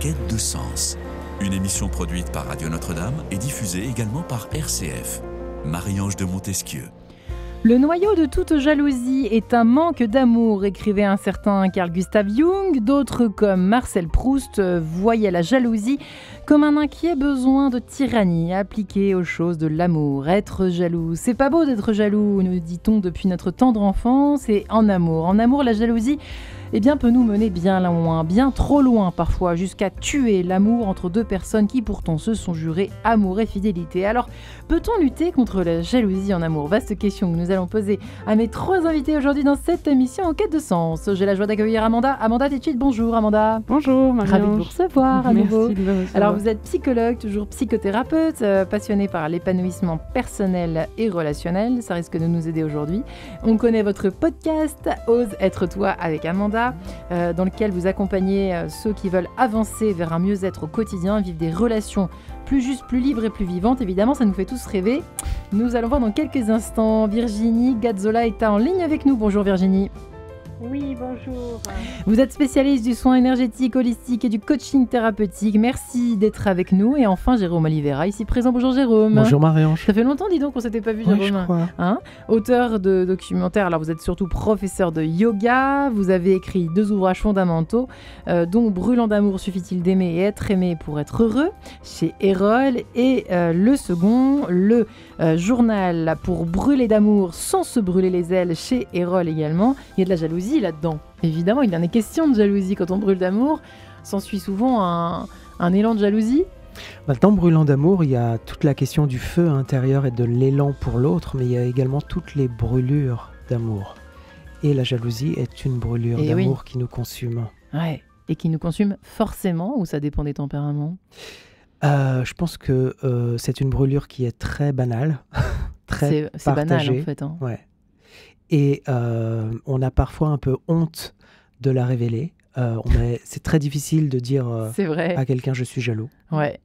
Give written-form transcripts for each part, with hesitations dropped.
quête de sens. Une émission produite par Radio Notre-Dame et diffusée également par RCF. Marie-Ange de Montesquieu. Le noyau de toute jalousie est un manque d'amour, écrivait un certain Carl Gustav Jung. D'autres, comme Marcel Proust, voyaient la jalousie comme un inquiet besoin de tyrannie appliqué aux choses de l'amour. Être jaloux, c'est pas beau d'être jaloux, nous dit-on depuis notre tendre enfance. Et en amour, la jalousie peut nous mener bien loin, bien trop loin parfois, jusqu'à tuer l'amour entre deux personnes qui pourtant se sont jurées amour et fidélité. Alors, peut-on lutter contre la jalousie en amour ? Vaste question que nous allons poser à mes trois invités aujourd'hui dans cette émission En quête de sens. J'ai la joie d'accueillir Amanda Tétchit. Bonjour Amanda. Bonjour Marie-Ange. Ravie de vous recevoir à nouveau. Merci de me recevoir. Alors vous êtes psychologue, toujours psychothérapeute, passionnée par l'épanouissement personnel et relationnel. Ça risque de nous aider aujourd'hui. On connaît votre podcast Ose être toi avec Amanda, dans lequel vous accompagnez ceux qui veulent avancer vers un mieux-être au quotidien, vivre des relations plus justes, plus libres et plus vivantes. Évidemment, ça nous fait tous rêver. Nous allons voir dans quelques instants. Virginie Gazzola est en ligne avec nous. Bonjour Virginie. Oui, bonjour. Vous êtes spécialiste du soin énergétique, holistique et du coaching thérapeutique. Merci d'être avec nous. Et enfin, Jérôme Oliveira, ici présent. Bonjour Jérôme. Bonjour Marie-Ange. Ça fait longtemps, dis donc, qu'on ne s'était pas vu, Oui, Jérôme. je crois. Auteur de documentaires. Alors, vous êtes surtout professeur de yoga. Vous avez écrit 2 ouvrages fondamentaux, dont Brûlant d'amour, suffit-il d'aimer et être aimé pour être heureux, chez Erol. Et le second, le journal pour brûler d'amour sans se brûler les ailes, chez Erol également. Il y a de la jalousie là-dedans. Évidemment, il en est question de jalousie quand on brûle d'amour. S'ensuit souvent un élan de jalousie. Dans Brûlant d'amour, il y a toute la question du feu intérieur et de l'élan pour l'autre, mais il y a également toutes les brûlures d'amour. Et la jalousie est une brûlure d'amour qui nous consume. Ouais. Et qui nous consume forcément, ou ça dépend des tempéraments ? Je pense que c'est une brûlure qui est très banale, très c'est partagée. banal en fait. Ouais. Et on a parfois un peu honte de la révéler. C'est très difficile de dire à quelqu'un « je suis jaloux ». Ouais.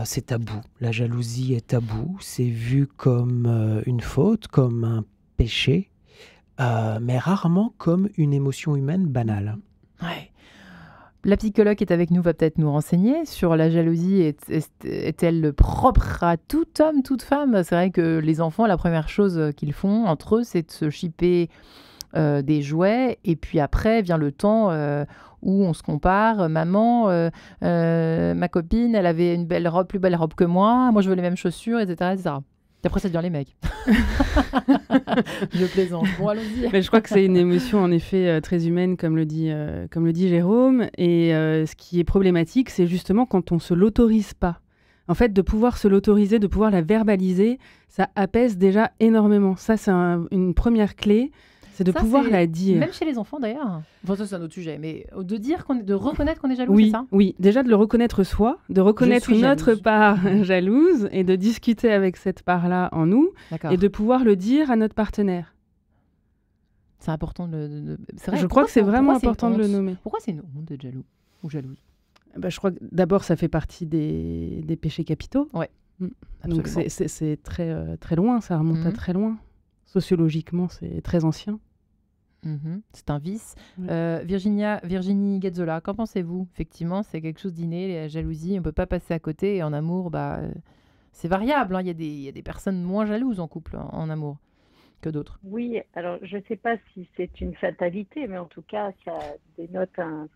C'est tabou. La jalousie est tabou. C'est vu comme une faute, comme un péché, mais rarement comme une émotion humaine banale. Ouais. La psychologue qui est avec nous va peut-être nous renseigner sur la jalousie. Est-elle propre à tout homme, toute femme ? C'est vrai que les enfants, la première chose qu'ils font entre eux, c'est de se chipper des jouets. Et puis après vient le temps où on se compare. Maman, ma copine, elle avait une belle robe, plus belle robe que moi. Moi, je veux les mêmes chaussures, etc. etc. Et après, ça devient les mecs. Je plaisante. Bon, allons-y. Mais je crois que c'est une émotion, en effet, très humaine, comme le dit Jérôme. Et ce qui est problématique, c'est justement quand on ne se l'autorise pas. En fait, de pouvoir se l'autoriser, de pouvoir la verbaliser, ça apaise déjà énormément. Ça, c'est une première clé. C'est de pouvoir la dire. Même chez les enfants, d'ailleurs. Enfin, ça, c'est un autre sujet. Mais de reconnaître qu'on est jaloux, oui, c'est ça ? Oui, déjà de le reconnaître soi, de reconnaître notre part jalouse et de discuter avec cette part-là en nous. D'accord. Et de pouvoir le dire à notre partenaire. C'est important de... C'est vrai, je crois que c'est vraiment important de le nommer. Pourquoi c'est une honte d'être jaloux ou jalouse ? Je crois que d'abord, ça fait partie des péchés capitaux. Ouais. Donc c'est très, très loin, ça remonte à très loin. Sociologiquement, c'est très ancien. C'est un vice. Virginie Gazzola, qu'en pensez-vous ? Effectivement, c'est quelque chose d'inné, la jalousie, on ne peut pas passer à côté. Et en amour, c'est variable. Hein. Il y a des personnes moins jalouses en couple, en amour, que d'autres. Oui, alors je ne sais pas si c'est une fatalité, mais en tout cas, ça dénote un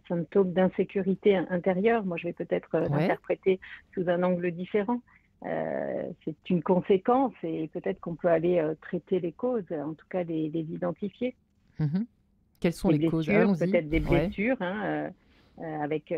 symptôme d'insécurité intérieure. Moi, je vais peut-être l'interpréter sous un angle différent. C'est une conséquence et peut-être qu'on peut aller traiter les causes, en tout cas les identifier. Quelles sont les causes ? Peut-être des blessures qui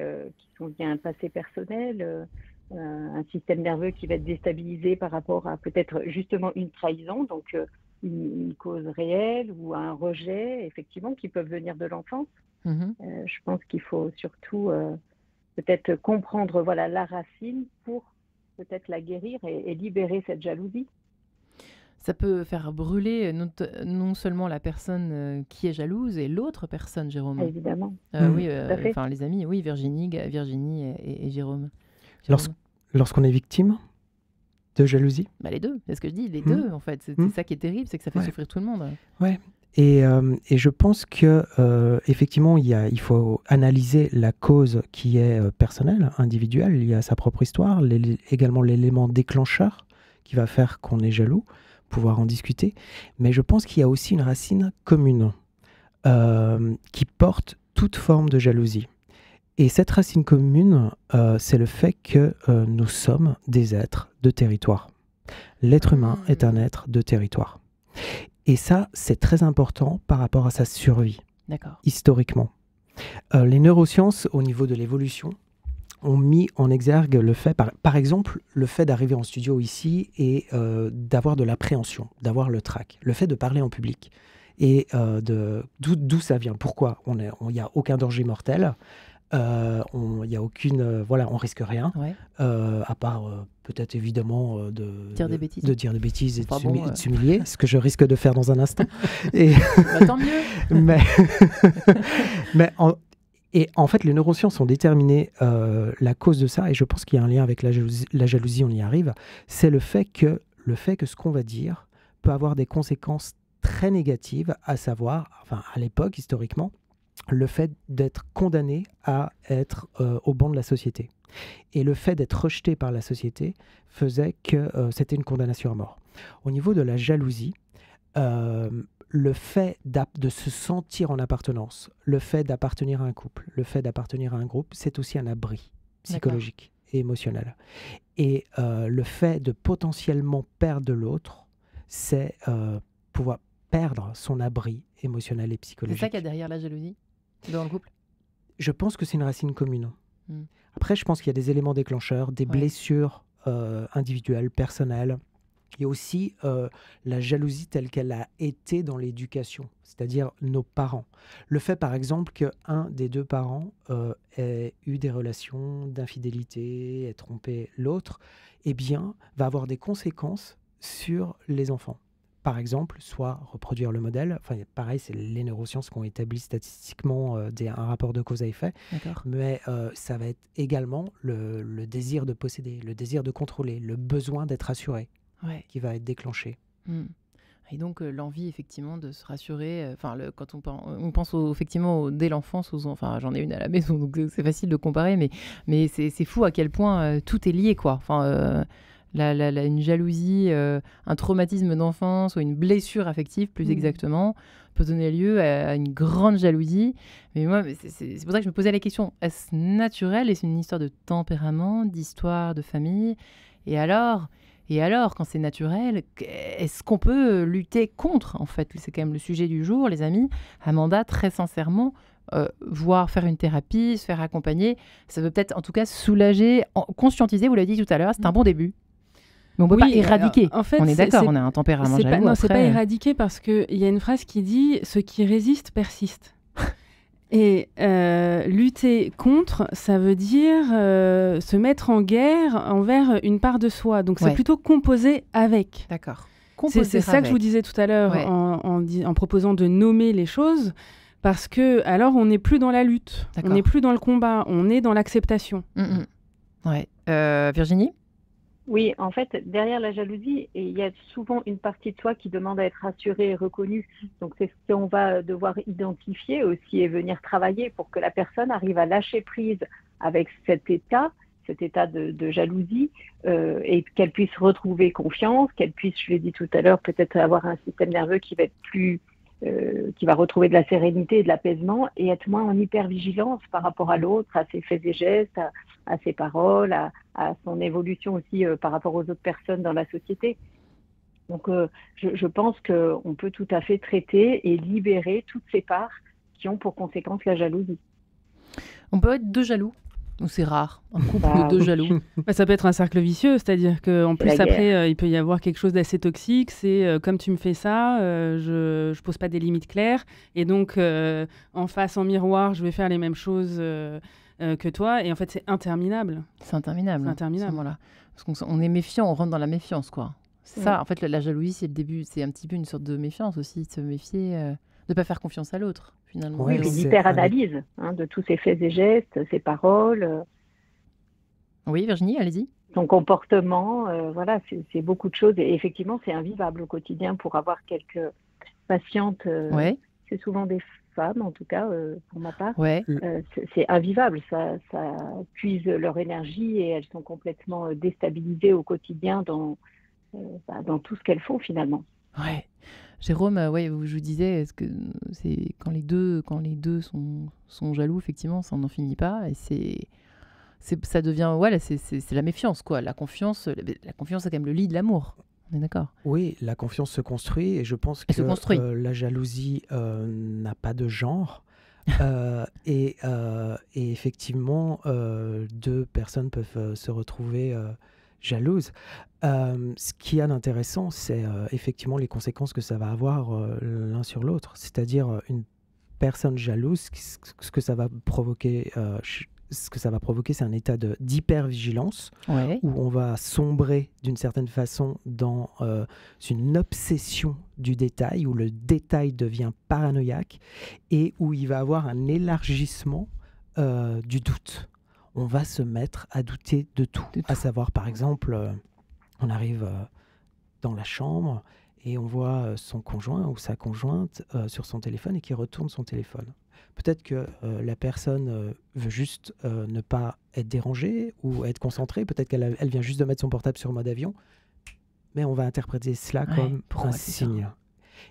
sont liées à un passé personnel, un système nerveux qui va être déstabilisé par rapport à peut-être justement une trahison, donc une cause réelle ou un rejet, effectivement, qui peuvent venir de l'enfance. Je pense qu'il faut surtout peut-être comprendre la racine pour peut-être la guérir et libérer cette jalousie. Ça peut faire brûler non seulement la personne qui est jalouse et l'autre personne, Jérôme. Évidemment. Oui, les amis, oui, Virginie et Jérôme. Lorsqu'on est victime de jalousie ? Les deux, c'est ce que je dis, les deux en fait. C'est ça qui est terrible, c'est que ça fait souffrir tout le monde. Ouais. Et je pense que effectivement, il faut analyser la cause qui est personnelle, individuelle, liée à sa propre histoire, également l'élément déclencheur qui va faire qu'on est jaloux, pouvoir en discuter. Mais je pense qu'il y a aussi une racine commune qui porte toute forme de jalousie. Et cette racine commune, c'est le fait que nous sommes des êtres de territoire. L'être humain est un être de territoire. Et ça, c'est très important par rapport à sa survie, historiquement. Les neurosciences, au niveau de l'évolution, ont mis en exergue le fait, par exemple, le fait d'arriver en studio ici et d'avoir de l'appréhension, d'avoir le trac, le fait de parler en public. Et d'où ça vient, pourquoi il n'y a aucun danger mortel, il y a aucune, on risque rien, à part peut-être évidemment de dire des bêtises et de s'humilier, ce que je risque de faire dans un instant. Et tant mieux. mais en fait, les neurosciences ont déterminé la cause de ça, et je pense qu'il y a un lien avec la jalousie, on y arrive. C'est le fait que ce qu'on va dire peut avoir des conséquences très négatives, à savoir, à l'époque, historiquement, le fait d'être condamné à être au banc de la société. Et le fait d'être rejeté par la société faisait que c'était une condamnation à mort. Au niveau de la jalousie, le fait de se sentir en appartenance, le fait d'appartenir à un couple, le fait d'appartenir à un groupe, c'est aussi un abri psychologique et émotionnel. Et le fait de potentiellement perdre l'autre, c'est pouvoir perdre son abri émotionnel et psychologique. C'est ça qu'il y a derrière la jalousie dans le couple? Je pense que c'est une racine commune. Après, je pense qu'il y a des éléments déclencheurs, des blessures individuelles, personnelles. Il y a aussi la jalousie telle qu'elle a été dans l'éducation, c'est-à-dire nos parents. Le fait, par exemple, qu'un des deux parents ait eu des relations d'infidélité, ait trompé l'autre, va avoir des conséquences sur les enfants. Par exemple, soit reproduire le modèle. Pareil, c'est les neurosciences qui ont établi statistiquement un rapport de cause à effet. Mais ça va être également le désir de posséder, le désir de contrôler, le besoin d'être assuré qui va être déclenché. Et donc l'envie effectivement de se rassurer. Quand on pense effectivement dès l'enfance j'en ai une à la maison, donc c'est facile de comparer, mais c'est fou à quel point tout est lié, quoi. Une jalousie, un traumatisme d'enfance ou une blessure affective, plus exactement, peut donner lieu à une grande jalousie. Mais moi, c'est pour ça que je me posais la question, est-ce naturel? Et c'est une histoire de tempérament, d'histoire, de famille. Et alors, quand c'est naturel, est-ce qu'on peut lutter contre, en fait? C'est quand même le sujet du jour, les amis. Amanda, très sincèrement, voire faire une thérapie, se faire accompagner, ça peut peut-être en tout cas soulager, conscientiser, vous l'avez dit tout à l'heure, c'est un bon début. Mais on ne peut pas éradiquer. En fait, on est d'accord, on a un tempérament jaloux. Non, c'est pas éradiquer parce qu'il y a une phrase qui dit « ce qui résiste persiste ». Et lutter contre, ça veut dire se mettre en guerre envers une part de soi. Donc c'est plutôt composer avec. D'accord. C'est ça que je vous disais tout à l'heure en proposant de nommer les choses. Parce que alors on n'est plus dans la lutte, on n'est plus dans le combat, on est dans l'acceptation. Virginie ? Oui, en fait, derrière la jalousie, il y a souvent une partie de soi qui demande à être rassurée et reconnue. Donc, c'est ce qu'on va devoir identifier aussi et venir travailler pour que la personne arrive à lâcher prise avec cet état de jalousie et qu'elle puisse retrouver confiance, qu'elle puisse, je l'ai dit tout à l'heure, peut-être avoir un système nerveux qui va être plus... qui va retrouver de la sérénité et de l'apaisement et être moins en hypervigilance par rapport à l'autre, à ses faits et gestes, à ses paroles, à son évolution aussi par rapport aux autres personnes dans la société. Donc je pense qu'on peut tout à fait traiter et libérer toutes ces parts qui ont pour conséquence la jalousie. On peut être deux jaloux, ou c'est rare, un couple de deux jaloux. Ça peut être un cercle vicieux, c'est-à-dire qu'en plus après il peut y avoir quelque chose d'assez toxique, c'est comme tu me fais ça, je pose pas des limites claires, et donc en face, en miroir, je vais faire les mêmes choses que toi, et en fait c'est interminable. C'est interminable. Voilà. Parce qu'on est méfiant, on rentre dans la méfiance, quoi. C'est ça, en fait la jalousie c'est le début, c'est un petit peu une sorte de méfiance aussi, de se méfier, de ne pas faire confiance à l'autre. Finalement. Oui, c'est l'hyper-analyse de tous ses faits et gestes, ses paroles. Oui, Virginie, allez-y. Son comportement, c'est beaucoup de choses. Et effectivement, c'est invivable au quotidien pour avoir patientes, c'est souvent des femmes, en tout cas, pour ma part. C'est invivable, ça puise leur énergie et elles sont complètement déstabilisées au quotidien dans tout ce qu'elles font finalement. Ouais. Jérôme, je vous disais, est-ce que c'est quand les deux sont jaloux, effectivement, ça n'en finit pas, et ça devient, c'est la méfiance, quoi. La confiance, c'est quand même le lit de l'amour. On est d'accord? Oui, la confiance se construit, et je pense que la jalousie n'a pas de genre. Et effectivement, deux personnes peuvent se retrouver jalouses. Ce qu'il y a d'intéressant, c'est effectivement les conséquences que ça va avoir l'un sur l'autre. C'est-à-dire une personne jalouse, ce que ça va provoquer, c'est un état d'hypervigilance où on va sombrer d'une certaine façon dans une obsession du détail, où le détail devient paranoïaque et où il va avoir un élargissement du doute. On va se mettre à douter de tout. À savoir, par exemple, on arrive dans la chambre et on voit son conjoint ou sa conjointe sur son téléphone et qui retourne son téléphone. Peut-être que la personne veut juste ne pas être dérangée ou être concentrée. Peut-être qu'elle vient juste de mettre son portable sur mode avion. Mais on va interpréter cela comme un signe.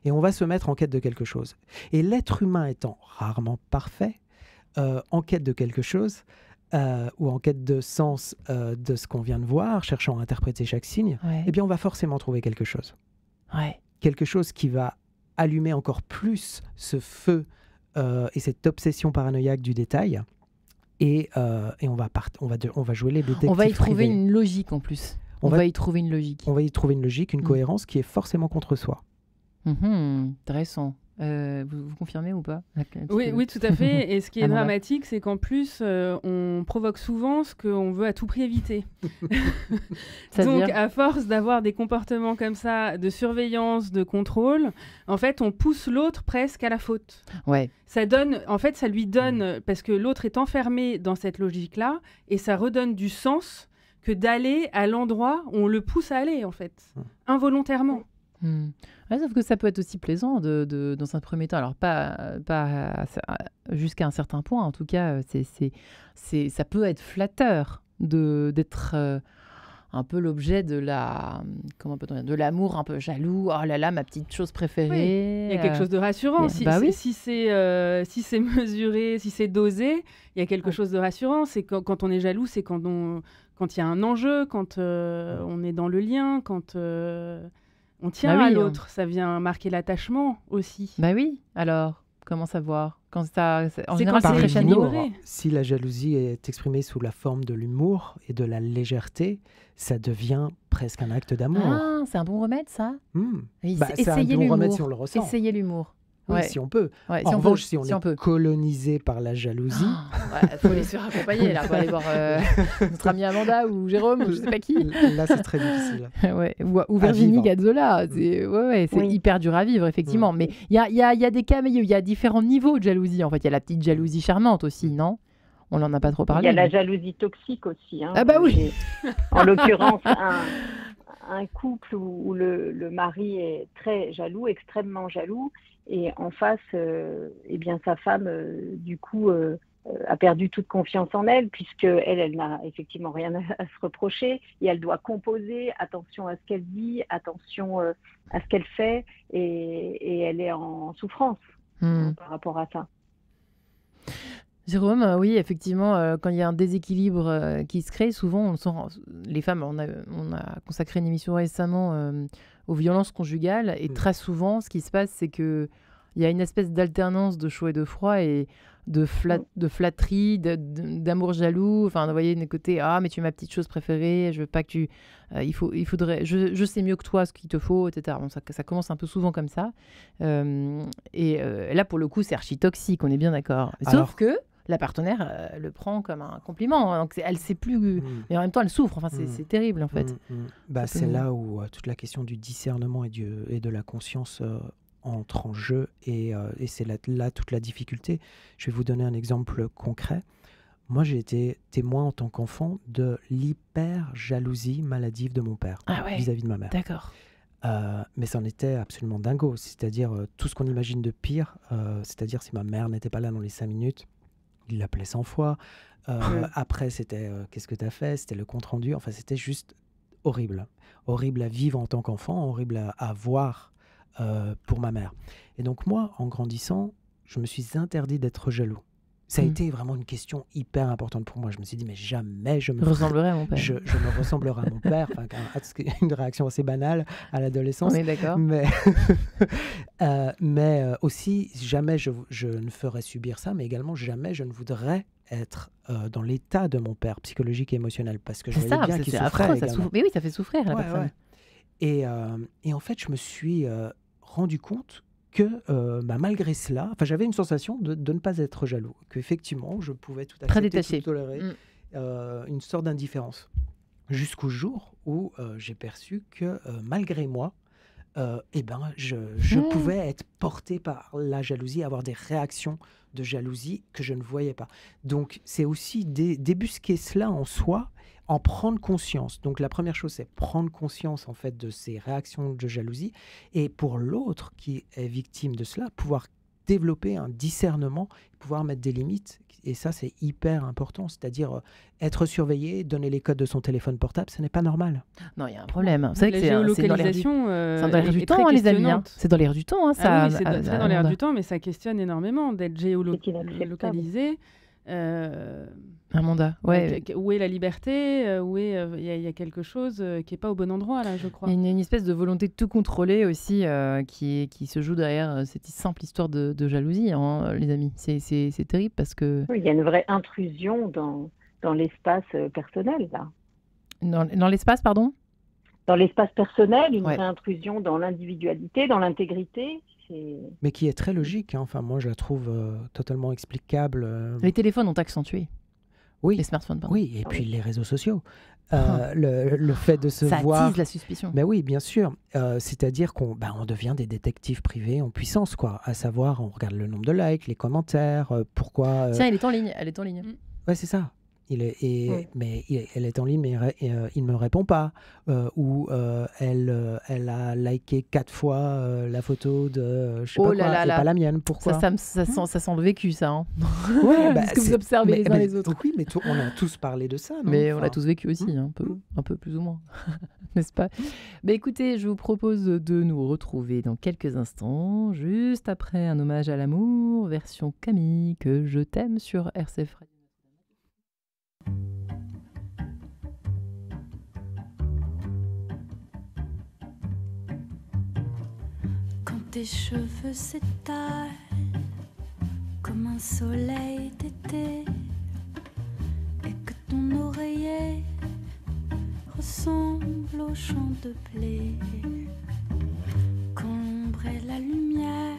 Et on va se mettre en quête de quelque chose. Et l'être humain étant rarement parfait, en quête de quelque chose, ou en quête de sens de ce qu'on vient de voir, cherchant à interpréter chaque signe, eh bien on va forcément trouver quelque chose. Quelque chose qui va allumer encore plus ce feu et cette obsession paranoïaque du détail. Et on va jouer les détectives. On va y trouver une logique en plus. On va y trouver une logique. On va y trouver une logique, une cohérence qui est forcément contre soi. Intéressant. Vous confirmez ou pas? Oui, tout à fait. Et ce qui est dramatique, c'est qu'en plus, on provoque souvent ce qu'on veut à tout prix éviter. Donc, à force d'avoir des comportements comme ça, de surveillance, de contrôle, en fait, on pousse l'autre presque à la faute. Ça lui donne, parce que l'autre est enfermé dans cette logique-là, et ça redonne du sens que d'aller à l'endroit où on le pousse à aller, en fait, involontairement. Sauf que ça peut être aussi plaisant dans un premier temps. Alors, pas jusqu'à un certain point. En tout cas, ça peut être flatteur d'être un peu l'objet de l'amour un peu jaloux. Oh là là, ma petite chose préférée. Il y a quelque chose de rassurant. Si c'est mesuré, si c'est dosé, il y a quelque chose de rassurant. C'est quand on est jaloux, c'est quand il y a un enjeu, quand on est dans le lien, quand... on tient à l'autre, ça vient marquer l'attachement aussi. Oui, alors, comment savoir? En général, c'est crescendo. Si la jalousie est exprimée sous la forme de l'humour et de la légèreté, ça devient presque un acte d'amour. Ah, c'est un bon remède, ça? C'est un bon remède si on le ressent. Essayez l'humour. Oui, si on peut. En revanche, si on est colonisé par la jalousie... Il faut les suraccompagner, là. Il faut aller voir notre amie Amanda ou Jérôme ou je sais pas qui. Là, c'est très difficile. Ou Virginie Gazzola. C'est hyper dur à vivre, effectivement. Mais il y a des cas, mais il y a différents niveaux de jalousie. En fait, il y a la petite jalousie charmante aussi, non? On n'en a pas trop parlé. Il y a la jalousie toxique aussi. Oui. En l'occurrence, un couple où le mari est très jaloux, extrêmement jaloux, et en face, sa femme, du coup, a perdu toute confiance en elle, puisqu'elle n'a effectivement rien à se reprocher, et elle doit composer, attention à ce qu'elle dit, attention à ce qu'elle fait, et elle est en souffrance par rapport à ça. Jérôme, oui, effectivement, quand il y a un déséquilibre qui se crée, souvent, les femmes, on a consacré une émission récemment aux violences conjugales, et très souvent, ce qui se passe, c'est qu'il y a une espèce d'alternance de chaud et de froid, et de flatterie, d'amour jaloux, enfin, vous voyez, d'un côté, mais tu es ma petite chose préférée, je veux pas que tu... il faudrait... Je sais mieux que toi ce qu'il te faut, etc. Bon, ça commence un peu souvent comme ça. Et là, pour le coup, c'est archi toxique, on est bien d'accord. Sauf que la partenaire le prend comme un compliment. Donc elle sait plus, mais en même temps elle souffre. Enfin, c'est terrible en fait. C'est là où toute la question du discernement et de la conscience entre en jeu, et c'est là toute la difficulté. Je vais vous donner un exemple concret. Moi, j'ai été témoin en tant qu'enfant de l'hyper jalousie maladive de mon père vis-à-vis de ma mère. D'accord. Mais c'en était absolument dingo. C'est-à-dire tout ce qu'on imagine de pire. C'est-à-dire si ma mère n'était pas là dans les 5 minutes, il l'appelait 100 fois. Après, c'était qu'est-ce que tu as fait ? C'était le compte-rendu. Enfin, c'était juste horrible. Horrible à vivre en tant qu'enfant, horrible à voir pour ma mère. Et donc moi, en grandissant, je me suis interdit d'être jaloux. Ça a été vraiment une question hyper importante pour moi. Je me suis dit, mais jamais je me ressemblerai à mon père. Je me ressemblerai à mon père. Enfin, une réaction assez banale à l'adolescence. On est d'accord. Mais aussi, jamais je ne ferais subir ça, mais également jamais je ne voudrais être dans l'état de mon père, psychologique et émotionnel, parce que je voyais bien qu'il souffrait également. Mais oui, ça fait souffrir la personne. Et en fait, je me suis rendu compte que malgré cela, j'avais une sensation de ne pas être jaloux, qu'effectivement, je pouvais tout accepter, tout tolérer, une sorte d'indifférence. Jusqu'au jour où j'ai perçu que malgré moi, je pouvais être porté par la jalousie, avoir des réactions de jalousie que je ne voyais pas. Donc, c'est aussi débusquer cela en soi, en prendre conscience. Donc, la première chose, c'est prendre conscience en fait de ces réactions de jalousie. Et pour l'autre qui est victime de cela, pouvoir développer un discernement, pouvoir mettre des limites. Et ça, c'est hyper important. C'est-à-dire être surveillé, donner les codes de son téléphone portable, ce n'est pas normal. Non, il y a un problème. Vous savez que c'est dans l'air du temps, les amis. C'est dans l'air du temps. C'est très dans l'air du temps, mais ça questionne énormément d'être géolocalisé. Amanda, ouais. Où est la liberté ? Où est il y a quelque chose qui est pas au bon endroit là, je crois. Il y a une espèce de volonté de tout contrôler aussi qui se joue derrière cette simple histoire de jalousie, hein, les amis. C'est terrible parce que il y a une vraie intrusion dans l'espace personnel là. Dans l'espace, pardon ? Dans l'espace personnel, une vraie intrusion dans l'individualité, dans l'intégrité. Mais qui est très logique. Hein. Enfin, moi, je la trouve totalement explicable. Les téléphones ont accentué. Oui. Les smartphones, pardon. Oui, et puis les réseaux sociaux. Le fait de se voir... Ça attise la suspicion. Mais oui, bien sûr. C'est-à-dire qu'on devient des détectives privés en puissance, quoi. À savoir, on regarde le nombre de likes, les commentaires, pourquoi... Tiens, elle est en ligne. Ouais, c'est ça. Mais elle est en ligne, mais il ne me répond pas. Ou elle a liké 4 fois la photo de je sais pas quoi, et pas la mienne. Pourquoi ? Ça sent le vécu, ça. Hein. Ouais, parce que vous observez les uns les autres. Oui, mais on a tous parlé de ça. Non ? Mais on l'a tous vécu aussi, un peu plus ou moins. N'est-ce pas ? Mais écoutez, je vous propose de nous retrouver dans quelques instants, juste après un hommage à l'amour, version Camille, que je t'aime sur RCF Radio. Quand tes cheveux s'étalent comme un soleil d'été et que ton oreiller ressemble au champ de blé, quand l'ombre et la lumière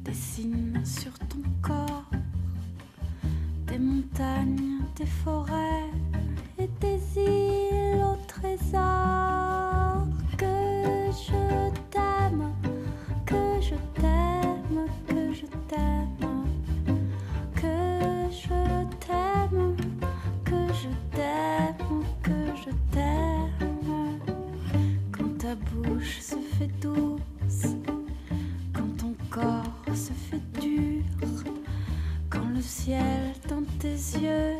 dessinent sur ton corps des montagnes, des forêts et des îles au trésor. Que je t'aime, que je t'aime, que je t'aime, que je t'aime, que je t'aime, que je t'aime. Quand ta bouche se fait douce, quand ton corps se fait dur, quand le ciel dans tes yeux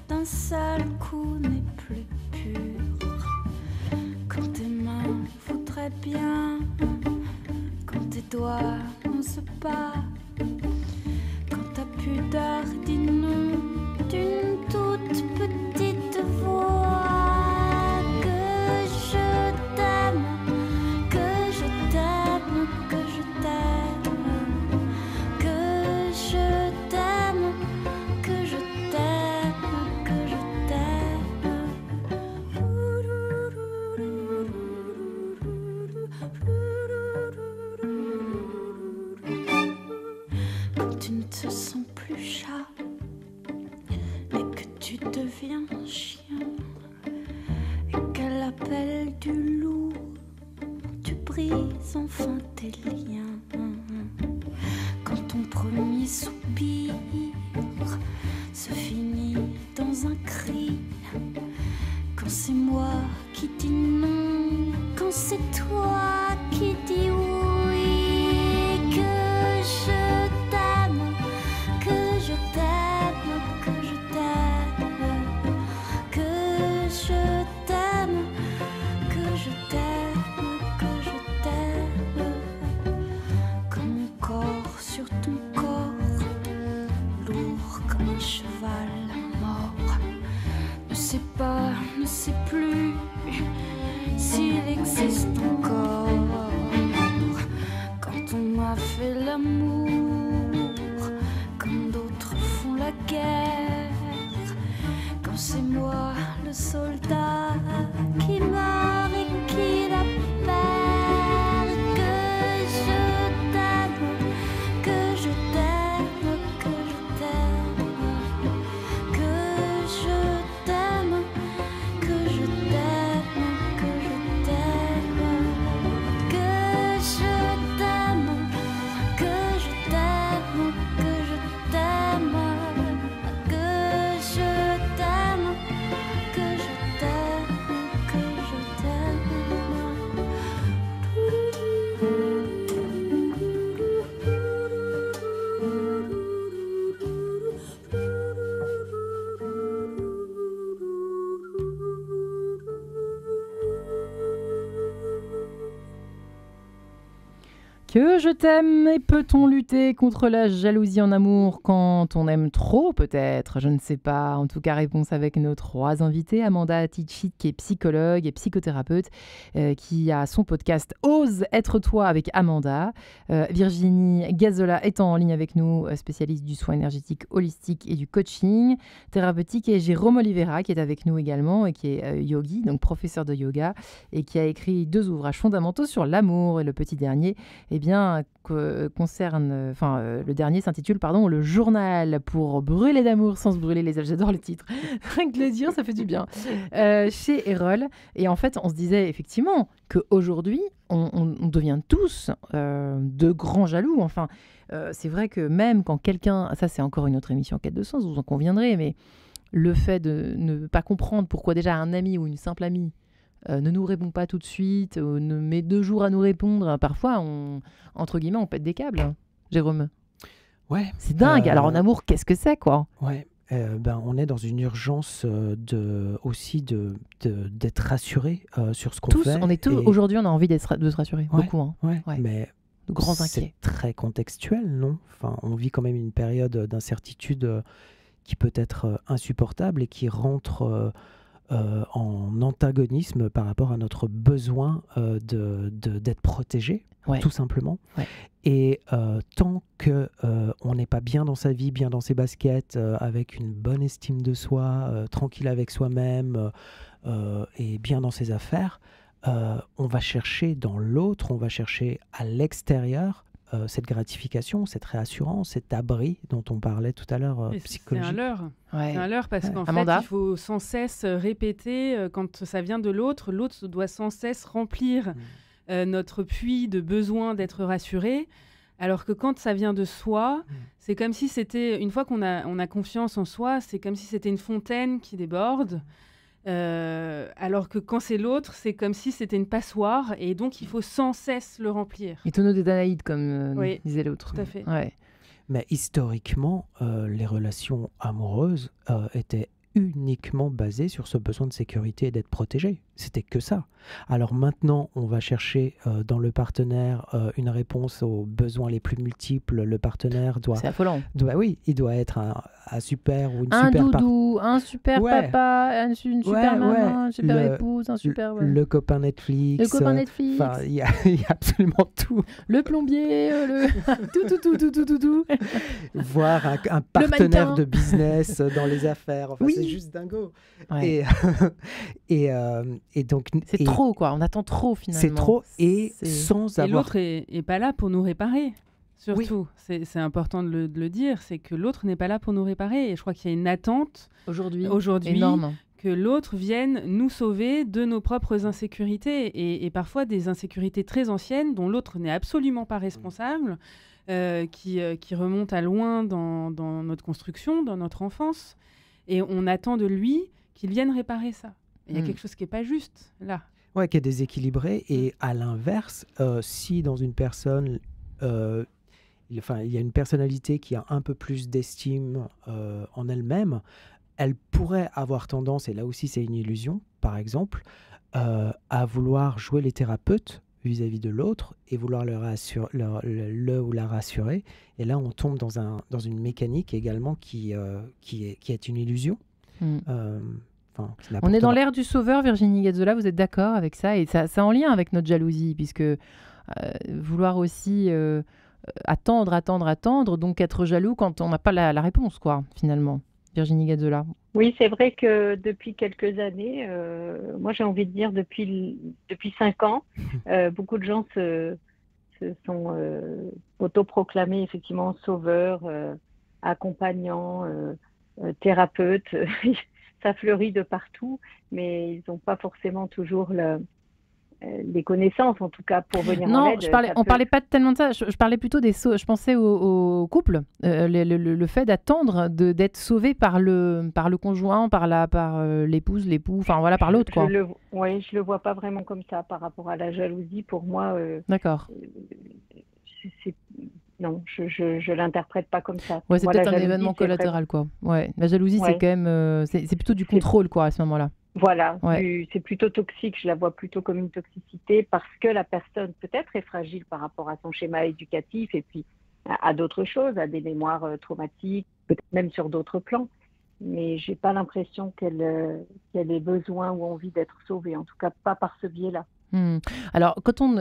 d'un seul coup n'est plus pur, quand tes mains voudraient bien, quand tes doigts n'osent pas, quand ta pudeur dit non d'une toute petite voix. Que je t'aime, que je t'aime, que je t'aime, que je t'aime, que je t'aime, que je t'aime. Quand tu ne te sens plus chat, mais que tu deviens chien, et qu'à l'appel du loup, tu brises enfin tes liens. Quand ton premier soupir se finit dans un cri, quand c'est moi qui dis non, quand quand c'est toi qui dis oui, que je t'aime, que je t'aime, que je t'aime, que je t'aime, que je t'aime, que je t'aime, comme mon corps sur ton corps, lourd comme un cheval mort, ne sait pas, ne sait plus s'il existe encore. Quand on m'a fait l'amour, comme d'autres font la guerre, quand c'est moi le soldat qui meurt et qui la perd, que je t'aime, que je t'aime, que je t'aime, que je t'aime, que je t'aime, que je t'aime, que je t'aime, que je t'aime, que je t'aime, que je t'aime, que je t'aime, que je Que je t'aime, et peut-on lutter contre la jalousie en amour quand on aime trop peut-être? Je ne sais pas. En tout cas, réponse avec nos 3 invités. Amanda Tichy, qui est psychologue et psychothérapeute, qui a son podcast « Ose être toi » avec Amanda. Virginie Gazola est en ligne avec nous, spécialiste du soin énergétique holistique et du coaching thérapeutique. Et Jérôme Oliveira qui est avec nous également et qui est yogi, donc professeur de yoga, et qui a écrit 2 ouvrages fondamentaux sur l'amour. Et le petit dernier, le dernier s'intitule Le journal pour brûler d'amour sans se brûler les ailes. J'adore le titre. Rien que le dire, ça fait du bien. Chez Erol. Et en fait, on se disait effectivement qu'aujourd'hui, on devient tous de grands jaloux. Enfin, c'est vrai que même quand quelqu'un... Ça, c'est encore une autre émission en quête de sens, vous en conviendrez, mais le fait de ne pas comprendre pourquoi déjà un ami ou une simple amie ne nous répond pas tout de suite, ne met 2 jours à nous répondre. Parfois, entre guillemets, on pète des câbles, hein, Jérôme. Ouais. C'est dingue. Alors en amour, qu'est-ce que c'est, quoi? Ouais. On est dans une urgence aussi d'être rassuré sur ce qu'on fait. Aujourd'hui, on a envie de se rassurer. Ouais, beaucoup. Hein. Ouais. Ouais. Mais de grands inquiets. C'est très contextuel, non? Enfin, on vit quand même une période d'incertitude qui peut être insupportable et qui rentre... en antagonisme par rapport à notre besoin d'être protégé, tout simplement. Ouais. Et tant qu'on n'est pas bien dans sa vie, bien dans ses baskets, avec une bonne estime de soi, tranquille avec soi-même et bien dans ses affaires, on va chercher dans l'autre, on va chercher à l'extérieur cette gratification, cette réassurance, cet abri dont on parlait tout à l'heure psychologique. C'est un leurre. Ouais. C'est un leurre parce qu'en Amanda, fait, il faut sans cesse répéter quand ça vient de l'autre. L'autre doit sans cesse remplir notre puits de besoin d'être rassuré. Alors que quand ça vient de soi, c'est comme si c'était, une fois qu'on a confiance en soi, c'est comme si c'était une fontaine qui déborde. Alors que quand c'est l'autre, c'est comme si c'était une passoire et donc il faut sans cesse le remplir. Et tonneau des Danaïdes, comme disait l'autre. Tout à fait. Ouais. Mais historiquement, les relations amoureuses étaient uniquement basées sur ce besoin de sécurité et d'être protégé. C'était que ça. Alors maintenant, on va chercher dans le partenaire une réponse aux besoins les plus multiples. Le partenaire doit... C'est affolant. Il doit être un super ou une un super... doudou, un super papa, une super maman, une super épouse, un super... Le copain Netflix. Le copain Netflix. Enfin, il y a absolument tout. Le plombier, tout. Voir un partenaire de business dans les affaires. Enfin, c'est juste dingo. Ouais. Et donc... C'est trop, quoi. On attend trop, finalement. C'est trop, sans avoir... Et l'autre est pas là pour nous réparer, surtout. Oui. C'est important de le dire, c'est que l'autre n'est pas là pour nous réparer. Et je crois qu'il y a une attente aujourd'hui énorme, que l'autre vienne nous sauver de nos propres insécurités. Et parfois des insécurités très anciennes dont l'autre n'est absolument pas responsable, qui remontent à loin dans notre construction, dans notre enfance. Et on attend de lui qu'il vienne réparer ça. Il y a quelque chose qui n'est pas juste, là. Ouais, qui est déséquilibré. Et à l'inverse, si dans une personne, il y a une personnalité qui a un peu plus d'estime en elle-même, elle pourrait avoir tendance, et là aussi c'est une illusion, par exemple, à vouloir jouer les thérapeutes vis-à-vis de l'autre et vouloir le ou la rassurer. Et là, on tombe dans une mécanique également qui est une illusion. On est dans l'ère du sauveur, Virginie Gazzola, vous êtes d'accord avec ça? Et ça en lien avec notre jalousie, puisque vouloir aussi attendre, donc être jaloux quand on n'a pas la réponse, quoi, finalement. Virginie Gazzola. Oui, c'est vrai que depuis quelques années, moi j'ai envie de dire depuis 5 ans, beaucoup de gens se sont autoproclamés effectivement sauveurs, accompagnants, thérapeutes. Ça fleurit de partout, mais ils n'ont pas forcément toujours les connaissances, en tout cas, pour venir en aide. On parlait pas tellement de ça. Je parlais plutôt je pensais au couple, le fait d'attendre d'être sauvé par le conjoint, par l'épouse, l'époux, enfin voilà, par l'autre, quoi. Oui, je le vois pas vraiment comme ça par rapport à la jalousie. Pour moi, d'accord. Non, je l'interprète pas comme ça. Ouais, c'est peut-être un événement collatéral, quoi. Ouais, la jalousie, c'est quand même, c'est plutôt du contrôle, quoi, à ce moment-là. Voilà, c'est plutôt toxique. Je la vois plutôt comme une toxicité parce que la personne peut-être est fragile par rapport à son schéma éducatif et puis à d'autres choses, à des mémoires traumatiques, peut-être même sur d'autres plans. Mais j'ai pas l'impression qu'elle ait besoin ou envie d'être sauvée, en tout cas pas par ce biais-là. Alors, quand on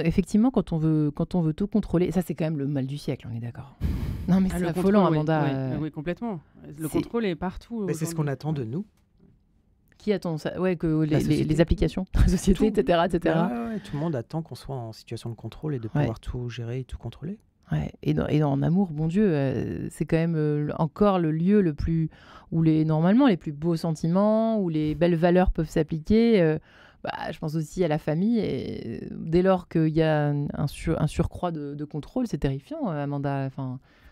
veut tout contrôler, ça c'est quand même le mal du siècle, on est d'accord. Non mais c'est affolant, Amanda. Oui, complètement. Le contrôle est partout. Mais c'est ce qu'on attend de nous. Qui attend ça? Ouais, que les applications, la société, etc. Ouais, tout le monde attend qu'on soit en situation de contrôle et de pouvoir tout gérer et tout contrôler. Ouais. Et en amour, bon Dieu, c'est quand même encore le lieu le plus où normalement les plus beaux sentiments, où les belles valeurs peuvent s'appliquer. Je pense aussi à la famille, et dès lors qu'il y a un surcroît de contrôle, c'est terrifiant, Amanda,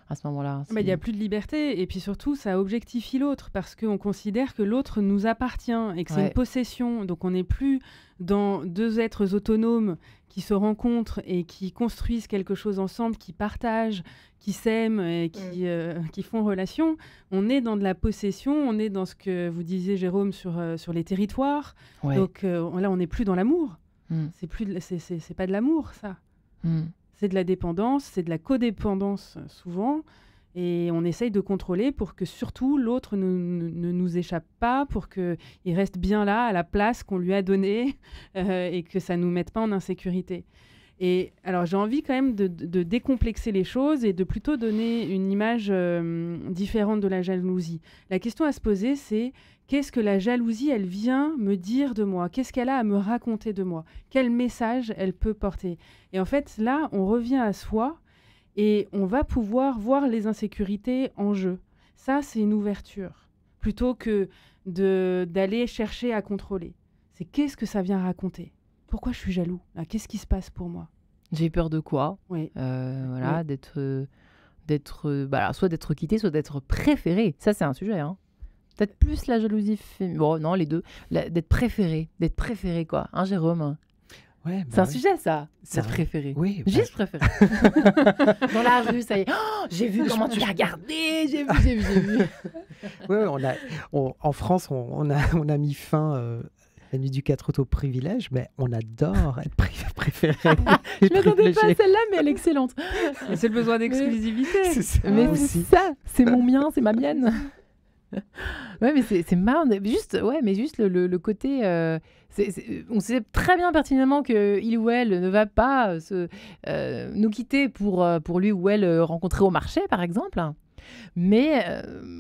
à ce moment-là. Il n'y a plus de liberté, et puis surtout, ça objectifie l'autre, parce qu'on considère que l'autre nous appartient, et que c'est une possession, donc on n'est plus dans deux êtres autonomes qui se rencontrent et qui construisent quelque chose ensemble, qui partagent, qui s'aiment et qui font relation. On est dans de la possession, on est dans ce que vous disiez, Jérôme, sur les territoires. Ouais. Donc là, on n'est plus dans l'amour. C'est pas de l'amour, ça. C'est de la dépendance, c'est de la codépendance souvent. Et on essaye de contrôler pour que surtout l'autre ne nous échappe pas, pour qu'il reste bien là, à la place qu'on lui a donnée, et que ça ne nous mette pas en insécurité. Et alors, j'ai envie quand même de décomplexer les choses et de plutôt donner une image différente de la jalousie. La question à se poser, c'est qu'est-ce que la jalousie, elle vient me dire de moi? Qu'est-ce qu'elle a à me raconter de moi? Quel message elle peut porter? Et en fait, là, on revient à soi et on va pouvoir voir les insécurités en jeu. Ça, c'est une ouverture, plutôt que d'aller chercher à contrôler. C'est qu'est-ce que ça vient raconter? Pourquoi je suis jaloux? Qu'est-ce qui se passe pour moi? J'ai peur de quoi? Oui. Voilà, soit d'être quitté, soit d'être préféré. Ça, c'est un sujet, hein. Peut-être plus la jalousie bon, non, les deux. D'être préféré, quoi. Hein, Jérôme? Ouais, c'est un sujet, ça. D'être préféré. Oui. Juste préféré. Dans la rue, ça y est. Oh, j'ai vu comment tu l'as regardé. J'ai vu. Oui, en France, on a mis fin... la nuit du 4 août au privilège, mais on adore être préféré. Je ne m'attendais pas à celle-là, mais elle est excellente. C'est le besoin d'exclusivité. Mais c'est ça, c'est mon mien, c'est ma mienne. Ouais, mais c'est marrant. Juste le côté... on sait très bien pertinemment qu'il ou elle ne va pas nous quitter pour lui ou elle rencontrer au marché, par exemple. Mais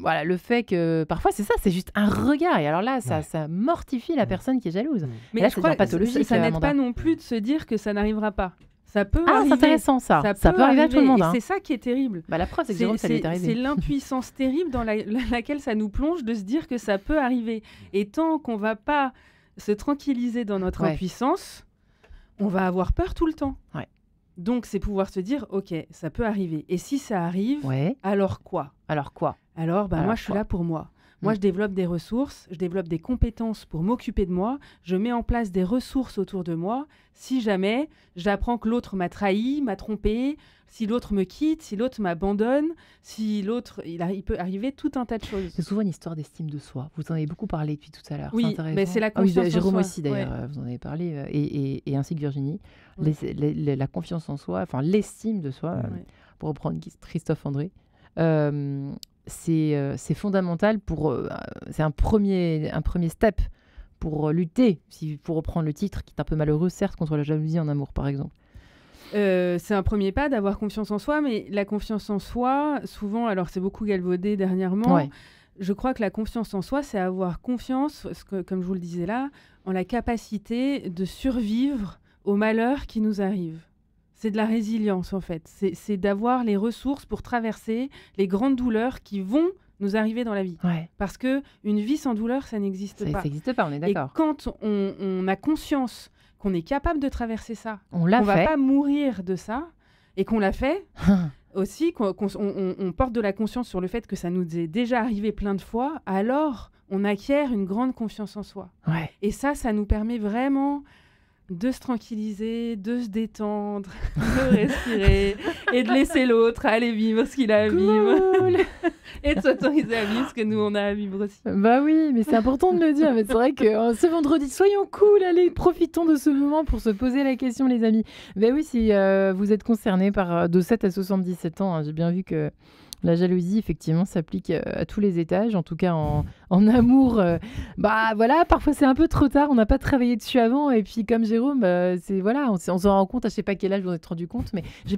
voilà, le fait que parfois c'est ça, c'est juste un regard, et alors là ça mortifie la personne qui est jalouse. Mais là, je crois que ça n'aide pas non plus de se dire que ça n'arrivera pas. Ça peut arriver. C'est intéressant, ça peut arriver à tout le monde. Et c'est ça qui est terrible. La preuve, c'est que Jérôme, ça lui est arrivé. C'est l'impuissance terrible dans laquelle ça nous plonge, de se dire que ça peut arriver. Et tant qu'on va pas se tranquilliser dans notre impuissance, on va avoir peur tout le temps. Ouais. Donc, c'est pouvoir se dire, OK, ça peut arriver. Et si ça arrive, alors quoi? Alors, moi, je suis là pour moi. Moi, je développe des ressources, je développe des compétences pour m'occuper de moi, je mets en place des ressources autour de moi. Si jamais j'apprends que l'autre m'a trahi, m'a trompé, si l'autre me quitte, si l'autre m'abandonne, si l'autre... Il peut arriver tout un tas de choses. C'est souvent une histoire d'estime de soi. Vous en avez beaucoup parlé depuis tout à l'heure. Oui, mais c'est la confiance en Jérôme soi. aussi, d'ailleurs, vous en avez parlé, et ainsi que Virginie. La confiance en soi, enfin l'estime de soi, pour reprendre Christophe André, c'est fondamental c'est un premier step pour lutter, pour reprendre le titre, qui est un peu malheureux, certes, contre la jalousie en amour, par exemple. C'est un premier pas d'avoir confiance en soi, mais la confiance en soi, souvent, alors c'est beaucoup galvaudé dernièrement, je crois que la confiance en soi, c'est avoir confiance, comme je vous le disais là, en la capacité de survivre aux malheurs qui nous arrivent. C'est de la résilience, en fait. C'est d'avoir les ressources pour traverser les grandes douleurs qui vont nous arriver dans la vie. Parce qu'une vie sans douleur, ça n'existe pas. Ça n'existe pas, on est d'accord. Et quand on a conscience qu'on est capable de traverser ça, on ne va pas mourir de ça, et qu'on l'a fait, aussi, qu'on porte de la conscience sur le fait que ça nous est déjà arrivé plein de fois, alors on acquiert une grande confiance en soi. Et ça nous permet vraiment de se tranquilliser, de se détendre, de respirer et de laisser l'autre aller vivre ce qu'il a à vivre et de s'autoriser à vivre ce que nous on a à vivre aussi. Bah oui, mais c'est important de le dire. Mais c'est vrai que ce vendredi, soyons cool, allez, profitons de ce moment pour se poser la question, les amis. Bah oui, si vous êtes concernés par de 7 à 77 ans, j'ai bien vu que la jalousie, effectivement, s'applique à tous les étages, en tout cas en amour. Bah voilà, parfois c'est un peu trop tard, on n'a pas travaillé dessus avant. Et puis comme Jérôme, on s'en rend compte à je sais pas quel âge vous en êtes rendu compte, mais je vous ai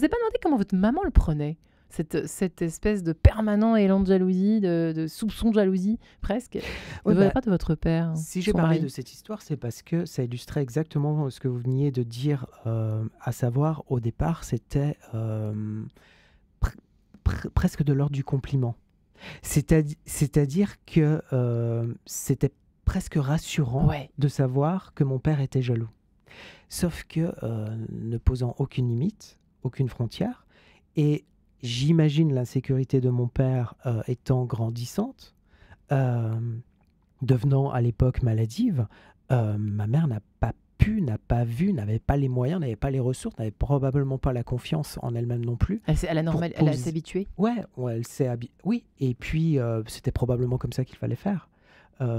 pas demandé comment votre maman le prenait, cette espèce de permanent élan de jalousie, de soupçon de jalousie, presque. Ne venait pas de votre père. Si j'ai parlé de cette histoire, c'est parce que ça illustrait exactement ce que vous veniez de dire, à savoir, au départ, c'était... presque de l'ordre du compliment. C'est-à-dire que c'était presque rassurant de savoir que mon père était jaloux. Sauf que ne posant aucune limite, aucune frontière, et j'imagine l'insécurité de mon père étant grandissante, devenant à l'époque maladive, ma mère n'a pas vu, n'avait pas les moyens, n'avait pas les ressources, n'avait probablement pas la confiance en elle-même non plus. Elle s'est habituée. Elle s'est habituée. Oui, et puis c'était probablement comme ça qu'il fallait faire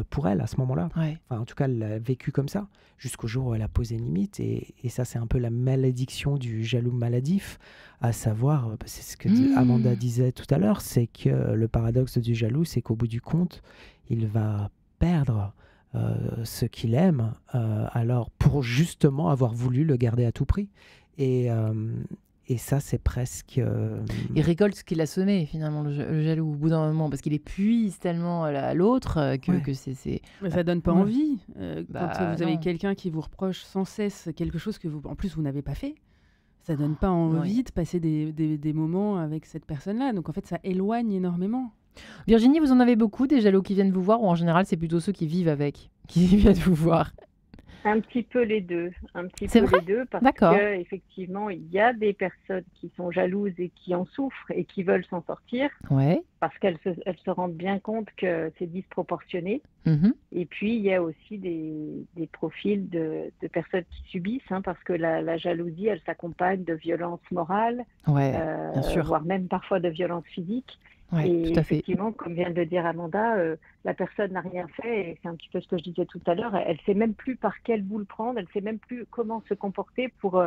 pour elle à ce moment-là. Enfin, en tout cas, elle l'a vécu comme ça, jusqu'au jour où elle a posé une limite. Et ça, c'est un peu la malédiction du jaloux maladif, à savoir, c'est ce que Amanda disait tout à l'heure, c'est que le paradoxe du jaloux, c'est qu'au bout du compte, il va perdre ce qu'il aime, alors pour justement avoir voulu le garder à tout prix. Et ça, c'est presque... Il récolte ce qu'il a semé, finalement, le jaloux, au bout d'un moment, parce qu'il épuise tellement à l'autre que c'est... Mais ça donne pas envie. Quand vous avez quelqu'un qui vous reproche sans cesse quelque chose que vous, en plus, vous n'avez pas fait, ça donne pas envie de passer des moments avec cette personne-là. Donc, en fait, ça éloigne énormément. Virginie, vous en avez beaucoup des jaloux qui viennent vous voir, ou en général c'est plutôt ceux qui vivent avec, qui viennent vous voir? Un petit peu les deux, parce que effectivement il y a des personnes qui sont jalouses et qui en souffrent et qui veulent s'en sortir, parce qu'elles se rendent bien compte que c'est disproportionné. Et puis il y a aussi des profils de personnes qui subissent, parce que la jalousie, elle s'accompagne de violences morales, bien sûr, voire même parfois de violences physiques. Et tout effectivement, comme vient de le dire Amanda, la personne n'a rien fait, et c'est un petit peu ce que je disais tout à l'heure, elle ne sait même plus par quelle boule prendre, elle ne sait même plus comment se comporter pour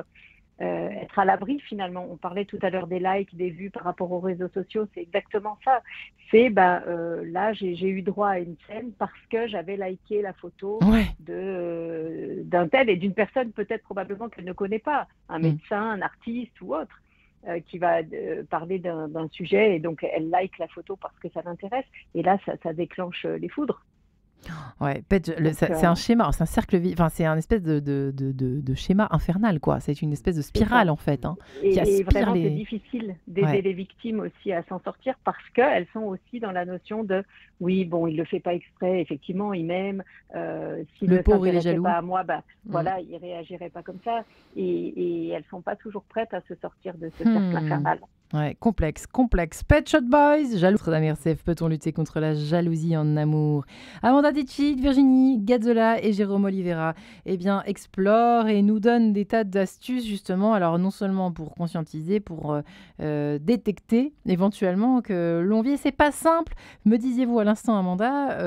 être à l'abri finalement. On parlait tout à l'heure des likes, des vues par rapport aux réseaux sociaux, c'est exactement ça. C'est là j'ai eu droit à une scène parce que j'avais liké la photo d'un tel et d'une personne peut-être probablement qu'elle ne connaît pas, un médecin, un artiste ou autre. Qui va parler d'un sujet, et donc elle like la photo parce que ça l'intéresse, et là ça déclenche les foudres. C'est un schéma, c'est un cercle, c'est un espèce de schéma infernal, quoi. C'est une espèce de spirale en fait. Et vraiment c'est difficile d'aider les victimes aussi à s'en sortir, parce qu'elles sont aussi dans la notion de il le fait pas exprès, effectivement il m'aime, s'il ne s'intéressait pas à moi, il réagirait pas comme ça, et elles sont pas toujours prêtes à se sortir de ce cercle infernal. Ouais, complexe. Pet Shop Boys, jaloux. Notre-Dame RCF, peut-on lutter contre la jalousie en amour? Amanda Tichy, Virginie Gazzola et Jérôme Oliveira, explorent et nous donnent des tas d'astuces, justement. Alors, non seulement pour conscientiser, pour détecter éventuellement que l'on vit. C'est pas simple. Me disiez-vous à l'instant, Amanda,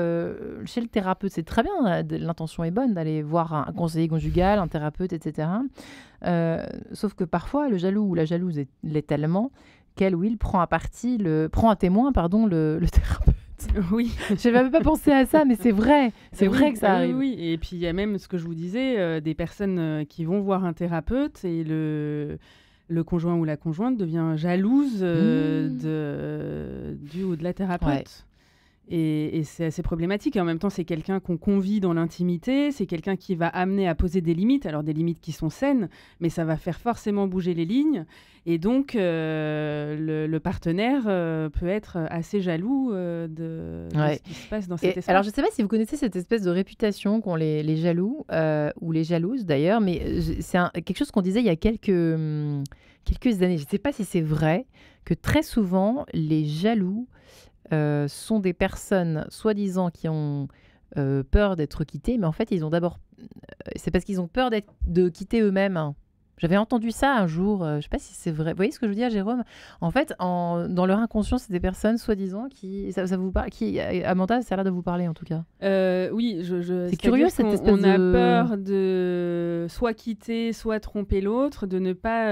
chez le thérapeute, c'est très bien. L'intention est bonne d'aller voir un conseiller conjugal, un thérapeute, etc. Sauf que parfois, le jaloux ou la jalouse l'est tellement qu'elle ou il prend à témoin le thérapeute. Oui. Je n'avais pas pensé à ça, mais c'est vrai. C'est vrai que ça arrive. Oui, et puis il y a même ce que je vous disais, des personnes qui vont voir un thérapeute et le conjoint ou la conjointe devient jalouse du ou de la thérapeute. Ouais. Et c'est assez problématique. Et en même temps, c'est quelqu'un qu'on convie dans l'intimité. C'est quelqu'un qui va amener à poser des limites. Alors, des limites qui sont saines, mais ça va faire forcément bouger les lignes. Et donc, le partenaire peut être assez jaloux de ce qui se passe dans cet espace. Alors, je ne sais pas si vous connaissez cette espèce de réputation qu'ont les jaloux, ou les jalouses d'ailleurs, mais c'est quelque chose qu'on disait il y a quelques années. Je ne sais pas si c'est vrai, que très souvent, les jaloux sont des personnes soi-disant qui ont peur d'être quittés, mais en fait, c'est parce qu'ils ont peur de quitter eux-mêmes. J'avais entendu ça un jour, je ne sais pas si c'est vrai. Vous voyez ce que je veux dire, Jérôme? En fait, dans leur inconscient, c'est des personnes soi-disant qui... Ça vous parle, Amanda, ça a l'air de vous parler en tout cas. Oui, c'est curieux cette espèce on a peur de soit quitter, soit tromper l'autre, de ne pas...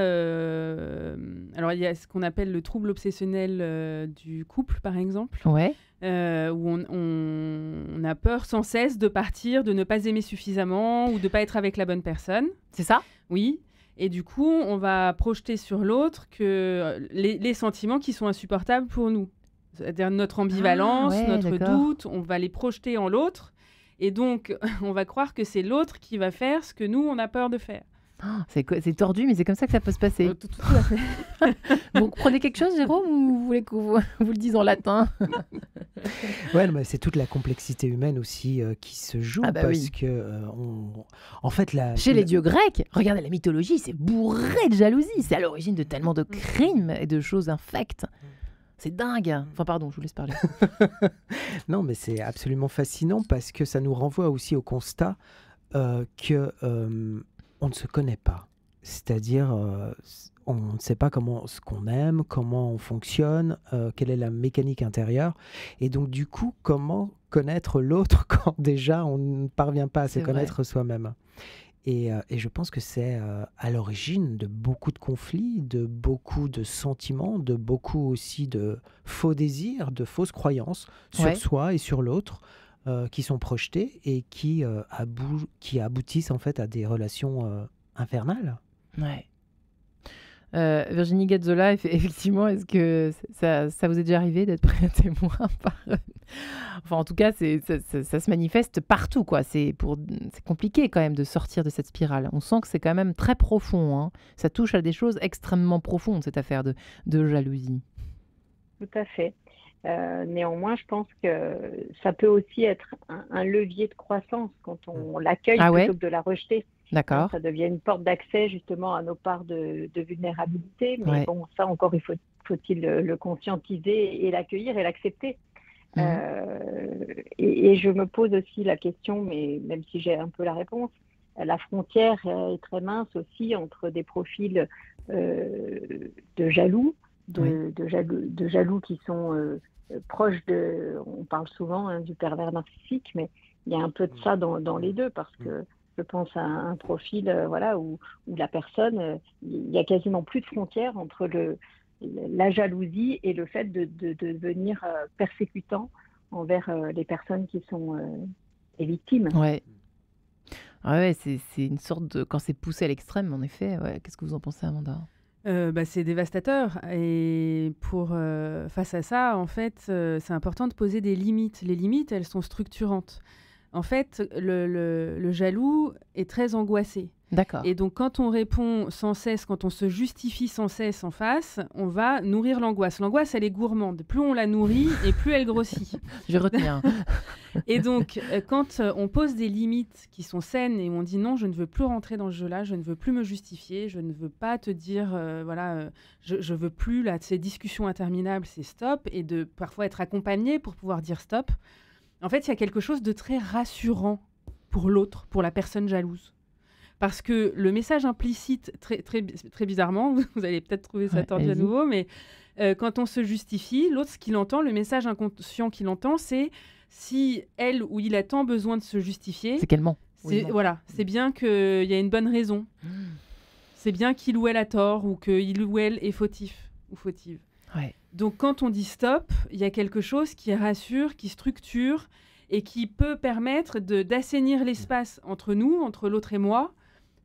Alors, il y a ce qu'on appelle le trouble obsessionnel du couple, par exemple. Ouais. Où on a peur sans cesse de partir, de ne pas aimer suffisamment ou de ne pas être avec la bonne personne. C'est ça? Oui. Et du coup, on va projeter sur l'autre les sentiments qui sont insupportables pour nous. C'est-à-dire notre ambivalence, notre doute, on va les projeter en l'autre. Et donc, on va croire que c'est l'autre qui va faire ce que nous, on a peur de faire. C'est tordu, mais c'est comme ça que ça peut se passer. Tout à fait. Vous prenez quelque chose, Jérôme, ou vous voulez que vous le dise en latin? Ouais, mais c'est toute la complexité humaine aussi qui se joue, parce que en fait, chez les dieux grecs, regardez la mythologie, c'est bourré de jalousie. C'est à l'origine de tellement de crimes et de choses infectes. C'est dingue. Enfin, pardon, je vous laisse parler. Non, mais c'est absolument fascinant parce que ça nous renvoie aussi au constat que on ne se connaît pas. C'est-à-dire, on ne sait pas ce qu'on aime, comment on fonctionne, quelle est la mécanique intérieure. Et donc, du coup, comment connaître l'autre quand déjà on ne parvient pas à se connaître soi-même. Et je pense que c'est à l'origine de beaucoup de conflits, de beaucoup de sentiments, de beaucoup aussi de faux désirs, de fausses croyances sur soi et sur l'autre, qui sont projetés et qui aboutissent en fait à des relations infernales. Ouais. Virginie Gazzola, effectivement, est-ce que ça vous est déjà arrivé d'être prêt à témoin Enfin, en tout cas, ça se manifeste partout, quoi. C'est compliqué quand même de sortir de cette spirale. On sent que c'est quand même très profond, hein. Ça touche à des choses extrêmement profondes, cette affaire de jalousie. Tout à fait. Néanmoins, je pense que ça peut aussi être un levier de croissance quand on l'accueille plutôt que de la rejeter. D'accord. Ça devient une porte d'accès justement à nos parts de vulnérabilité. Mais bon, ça encore, faut-il le conscientiser et l'accueillir et l'accepter. Et je me pose aussi la question, mais même si j'ai un peu la réponse, la frontière est très mince aussi entre des profils de jaloux, de jaloux qui sont proches on parle souvent du pervers narcissique, mais il y a un peu de ça dans les deux, parce que je pense à un profil où la personne, il y a quasiment plus de frontières entre la jalousie et le fait de devenir persécutant envers les personnes qui sont les victimes. Ouais. C'est une sorte de... Quand c'est poussé à l'extrême, en effet. Ouais. Qu'est-ce que vous en pensez, Amanda ? C'est dévastateur. Et face à ça, en fait, c'est important de poser des limites. Les limites, elles sont structurantes. En fait, le jaloux est très angoissé. D'accord. Et donc, quand on répond sans cesse, quand on se justifie sans cesse en face, on va nourrir l'angoisse. L'angoisse, elle est gourmande. Plus on la nourrit et plus elle grossit. Je retiens. Et donc, quand on pose des limites qui sont saines et on dit non, je ne veux plus rentrer dans ce jeu-là, je ne veux plus me justifier, je ne veux pas te dire, je veux plus là, ces discussions interminables, c'est stop, et de parfois être accompagné pour pouvoir dire stop. En fait, il y a quelque chose de très rassurant pour l'autre, pour la personne jalouse. Parce que le message implicite, très, très, très bizarrement, vous allez peut-être trouver ça tordu à nouveau, mais quand on se justifie, l'autre, ce qu'il entend, le message inconscient qu'il entend, c'est si elle ou il a tant besoin de se justifier, c'est qu'elle ment. C'est bien qu'il y a une bonne raison. C'est bien qu'il ou elle a tort ou qu'il ou elle est fautif ou fautive. Ouais. Donc quand on dit stop, il y a quelque chose qui rassure, qui structure et qui peut permettre d'assainir l'espace entre nous, entre l'autre et moi,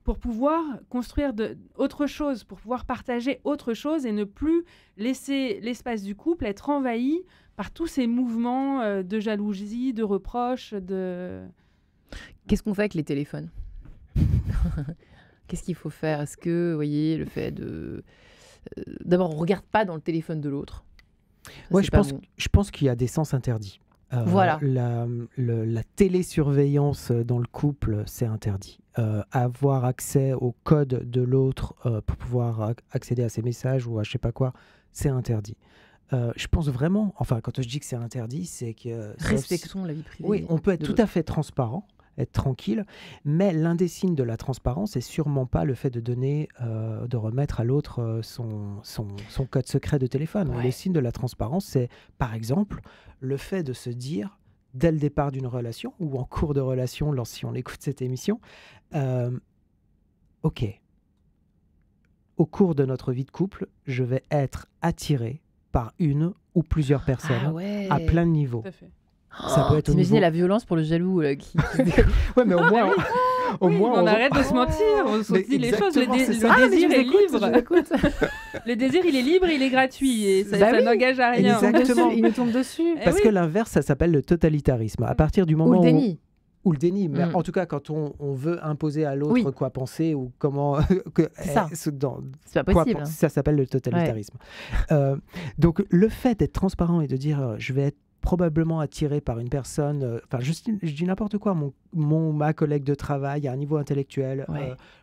pour pouvoir construire autre chose, pour pouvoir partager autre chose et ne plus laisser l'espace du couple être envahi par tous ces mouvements de jalousie, de reproches, de... Qu'est-ce qu'on fait avec les téléphones? Qu'est-ce qu'il faut faire? Est-ce que, vous voyez, le fait de... D'abord, on ne regarde pas dans le téléphone de l'autre. Ouais, je pense qu'il y a des sens interdits. Voilà. La télésurveillance dans le couple, c'est interdit. Avoir accès au code de l'autre pour pouvoir accéder à ses messages ou à je sais pas quoi, c'est interdit. Je pense vraiment, enfin quand je dis que c'est interdit, c'est que... Respectons la vie privée. Oui, on peut être tout à fait transparent, être tranquille, mais l'un des signes de la transparence, c'est sûrement pas le fait de donner, de remettre à l'autre son code secret de téléphone. Ouais. Le signe de la transparence, c'est par exemple le fait de se dire, dès le départ d'une relation, ou en cours de relation, si on écoute cette émission, ok, au cours de notre vie de couple, je vais être attiré par une ou plusieurs personnes à plein de niveaux. Tout à fait. Ça peut être au T'imagines niveau... la violence pour le jaloux qui... Ouais, mais au moins... on arrête de se mentir, on se dit les choses. Le désir est libre. Le désir, il est libre, il est gratuit et ça n'engage à rien. Exactement. Il nous tombe dessus. Parce que l'inverse, ça s'appelle le totalitarisme. À partir du moment ou le déni. Ou le déni, mais en tout cas, quand on veut imposer à l'autre quoi penser ou comment... c'est ça. C'est pas possible. Ça s'appelle le totalitarisme. Ouais. Donc, le fait d'être transparent et de dire je vais être probablement attiré par une personne, enfin je dis n'importe quoi, ma collègue de travail à un niveau intellectuel,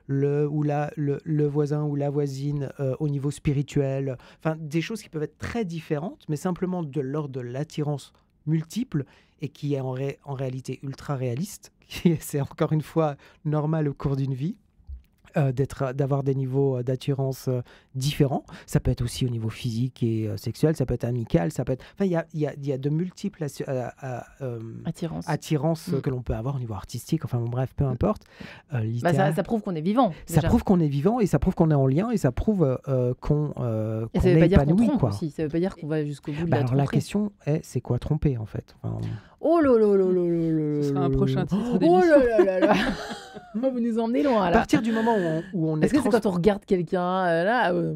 le voisin ou la voisine au niveau spirituel, enfin des choses qui peuvent être très différentes, mais simplement de l'ordre de l'attirance multiple et qui est en réalité ultra réaliste, c'est encore une fois normal au cours d'une vie. D'avoir des niveaux d'attirance différents. Ça peut être aussi au niveau physique et sexuel, ça peut être amical, ça peut être... Enfin, il y a de multiples attirances que l'on peut avoir au niveau artistique, enfin bon, bref, peu importe. Ça prouve qu'on est vivant. Ça prouve qu'on est vivant et ça prouve qu'on est en lien et ça prouve qu'on et ça veut pas dire qu'on épanoui. Trompe aussi. Ça veut pas dire qu'on va jusqu'au bout de la alors tromperie. la question est, c'est quoi tromper en fait? Oh là là là là là. Ce sera un prochain titre d'émission. Oh là là là là. Vous nous emmenez loin là. À partir du moment où on est... Est-ce que c'est quand on regarde quelqu'un,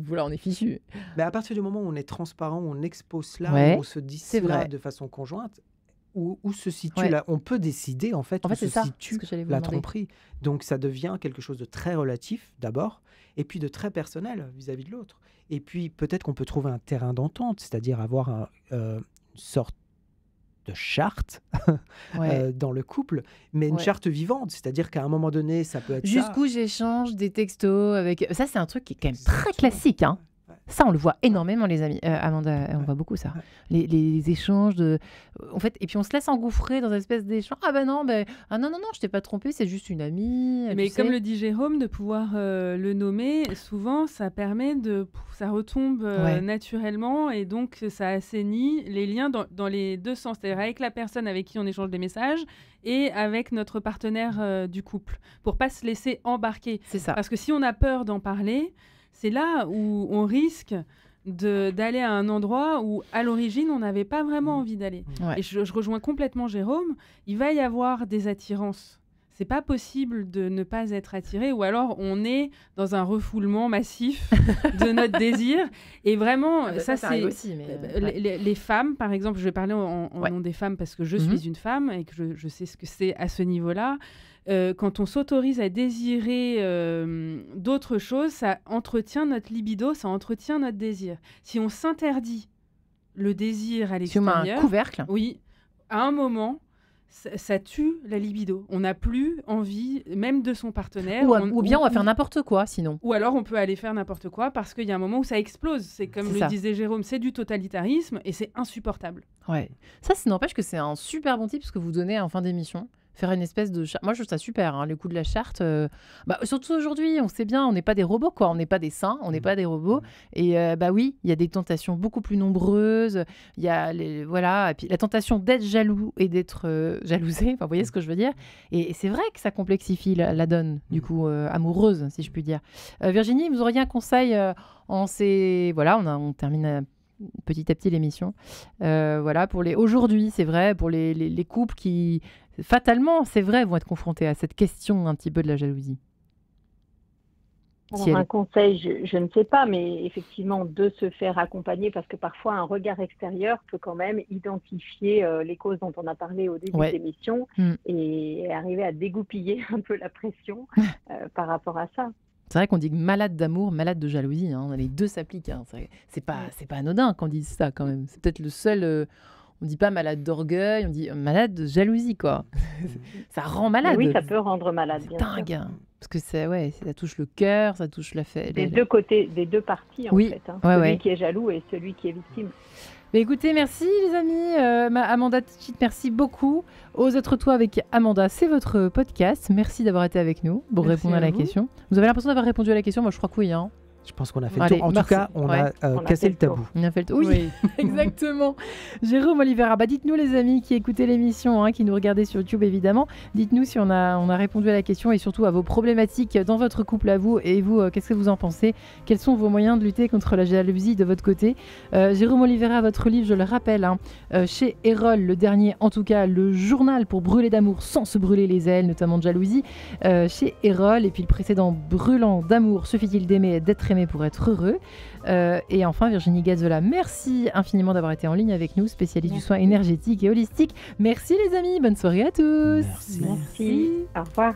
voilà, on est fichu. Mais à partir du moment où on est transparent, où on expose cela, où on se dit cela de façon conjointe, où se situe là, on peut décider en fait où se situe la tromperie. Donc ça devient quelque chose de très relatif d'abord, et puis de très personnel vis-à-vis de l'autre. Et puis peut-être qu'on peut trouver un terrain d'entente, c'est-à-dire avoir une sorte de charte dans le couple, mais une charte vivante, c'est-à-dire qu'à un moment donné, ça peut être jusqu'où j'échange des textos avec... Ça, c'est un truc qui est quand même très classique, hein. Ça, on le voit énormément, les amis. Amanda, on voit beaucoup ça. Les échanges de... En fait, et puis on se laisse engouffrer dans une espèce d'échange. Non, je t'ai pas trompé, c'est juste une amie. Mais comme le dit Jérôme, de pouvoir le nommer, souvent, ça permet ça retombe naturellement et donc ça assainit les liens dans les deux sens. C'est-à-dire avec la personne avec qui on échange des messages et avec notre partenaire du couple, pour pas se laisser embarquer. C'est ça. Parce que si on a peur d'en parler... C'est là où on risque d'aller à un endroit où, à l'origine, on n'avait pas vraiment envie d'aller. Ouais. Et je rejoins complètement Jérôme. Il va y avoir des attirances. c'est pas possible de ne pas être attiré, ou alors on est dans un refoulement massif de notre désir. Et vraiment, ça c'est aussi, mais les femmes, par exemple, je vais parler en nom des femmes parce que je suis une femme et que je sais ce que c'est à ce niveau-là. Quand on s'autorise à désirer d'autres choses, ça entretient notre libido, ça entretient notre désir. Si on s'interdit le désir à l'extérieur, comme un couvercle. Oui, à un moment, ça tue la libido. On n'a plus envie, même de son partenaire. Ou bien on va faire n'importe quoi, sinon. Ou alors on peut aller faire n'importe quoi parce qu'il y a un moment où ça explose. C'est comme le disait Jérôme, c'est du totalitarisme et c'est insupportable. Ouais. Ça n'empêche que c'est un super bon tip que vous donnez en fin d'émission. Faire une espèce de charte. Moi, je trouve ça super, hein, les coups de la charte. Surtout aujourd'hui, on sait bien, on n'est pas des robots, quoi. On n'est pas des saints, on n'est pas des robots. Et oui, il y a des tentations beaucoup plus nombreuses. Il y a voilà. Et puis la tentation d'être jaloux et d'être jalousé. Enfin, vous voyez ce que je veux dire. Et c'est vrai que ça complexifie la donne, du coup, amoureuse, si je puis dire. Virginie, vous auriez un conseil on termine petit à petit l'émission. Aujourd'hui, c'est vrai, pour les couples qui, fatalement, c'est vrai, vont être confrontés à cette question un petit peu de la jalousie. Alors, un conseil, je ne sais pas, mais effectivement, de se faire accompagner, parce que parfois, un regard extérieur peut quand même identifier les causes dont on a parlé au début de l'émission et arriver à dégoupiller un peu la pression par rapport à ça. C'est vrai qu'on dit malade d'amour, malade de jalousie. Hein. Les deux s'appliquent. Hein. C'est pas anodin qu'on dise ça quand même. C'est peut-être le seul. On dit pas malade d'orgueil, on dit malade de jalousie, quoi. Ça rend malade. Oui, ça peut rendre malade. C'est dingue. Hein. Parce que ça touche le cœur, ça touche la fête. Des deux côtés, des deux parties en fait. Hein. Celui qui est jaloux et celui qui est victime. Mais écoutez, merci les amis. Amanda Tchit, merci beaucoup. Ose être toi avec Amanda, c'est votre podcast. Merci d'avoir été avec nous pour répondre à la question. Vous avez l'impression d'avoir répondu à la question? Moi, je crois que oui. Hein. Je pense qu'on a fait le tour. En tout cas, on a cassé le tabou. On a fait le tour. Oui. Exactement. Jérôme Olivera, dites-nous les amis qui écoutez l'émission, qui nous regardez sur YouTube évidemment, dites-nous si on a répondu à la question et surtout à vos problématiques dans votre couple à vous. Et vous, qu'est-ce que vous en pensez? Quels sont vos moyens de lutter contre la jalousie de votre côté? Jérôme Olivera, votre livre, je le rappelle, chez Erol, le dernier en tout cas, le journal pour brûler d'amour sans se brûler les ailes, notamment de jalousie, chez Erol. Et puis le précédent, Brûlant d'amour, suffit-il d'aimer et d'être aimé pour être heureux. Et enfin, Virginie Gazzola, merci infiniment d'avoir été en ligne avec nous, spécialiste du soin énergétique et holistique. Merci les amis, bonne soirée à tous. Merci. Au revoir.